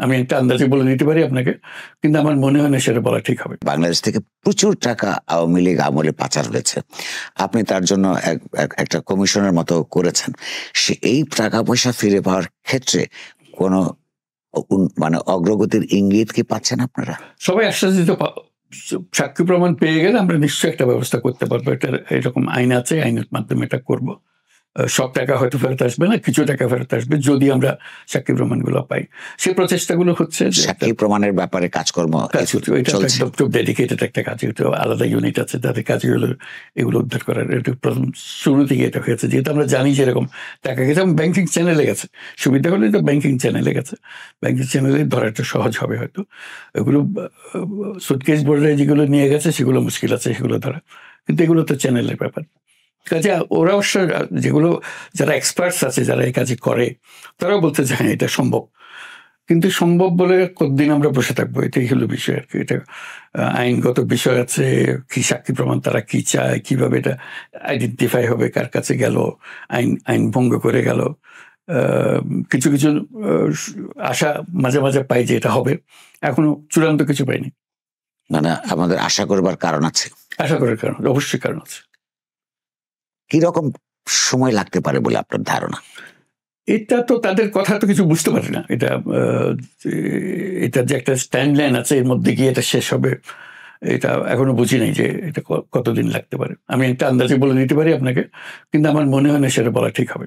আমি একটা আন্দাজে বলে দিতে পারি আপনাকে, কিন্তু আমার মনে হয় না সেটা বলা ঠিক হবে। বাংলাদেশ থেকে প্রচুর টাকা আওয়ামী লীগ আমলে পাচার হয়েছে, আপনি তার জন্য একটা কমিশনের মতো করেছেন। এই টাকা পয়সা ফিরে পাওয়ার ক্ষেত্রে কোনো মানে অগ্রগতির ইঙ্গিত কি পাচ্ছেন আপনারা? সবাই আশ্বাস দিতে, সাক্ষী প্রমাণ পেয়ে গেলে আমরা নিশ্চয়ই একটা ব্যবস্থা করতে পারবো। এটা এরকম আইন আছে, আইনের মাধ্যমে এটা করবো। সব টাকা হয়তো ফেরত আসবে না, কিছু টাকা ফেরত আসবে যদি আমরা সাক্ষী প্রমাণগুলো পাই। সেই প্রচেষ্টাগুলো হচ্ছে সাক্ষী প্রমাণের ব্যাপারে কাজকর্ম খুব ডেডিকেটেড একটা কাজ, আলাদা ইউনিট আছে তাদের কাজে হলো এগুলো উদ্ধার করার। এটা প্রথম শুরু থেকে এটা হয়েছে, যেহেতু আমরা জানি যে এরকম টাকা গেছে এবং ব্যাংকিং চ্যানেলে গেছে। সুবিধা হলে তো ব্যাংকিং চ্যানেলে গেছে, ব্যাংকিং চ্যানেলে ধরাটা সহজ হবে হয়তো। এগুলো সুটকেস বোর্ডে যেগুলো নিয়ে গেছে সেগুলো মুশকিল আছে সেগুলো ধরা, কিন্তু এগুলো তো চ্যানেলের ব্যাপার। কাজে ওরা অবশ্য যেগুলো যারা এক্সপার্টস আছে যারা এই কাজে করে তারাও বলতে চায় এটা সম্ভব, কিন্তু সম্ভব বলে কতদিন আমরা বসে থাকবো, এটাই হলো বিষয় আর কি। এটা আইনগত বিষয় আছে, কি সাক্ষী প্রমাণ তারা কি চায়, কিভাবে এটা আইডেন্টিফাই হবে, কার কাছে গেল, আইন ভঙ্গ করে গেল। কিছু কিছু আশা মাঝে মাঝে পাই যে এটা হবে, এখনো চূড়ান্ত কিছু পাইনি। মানে আমাদের আশা করবার কারণ আছে, আশা করার কারণ অবশ্যই কারণ আছে। কিরকম সময় লাগতে পারে বলে আপনার ধারণা? এটা তো তাদের কথা তো কিছু বুঝতে পারি না। এটা যে একটা স্ট্যান্ড লাইন আছে এর মধ্যে গিয়ে এটা শেষ হবে, এটা এখনো বুঝি নাই যে এটা কতদিন লাগতে পারে। আমি একটা আন্দাজে বলে দিতে পারি আপনাকে, কিন্তু আমার মনে হয় না সেটা বলা ঠিক হবে।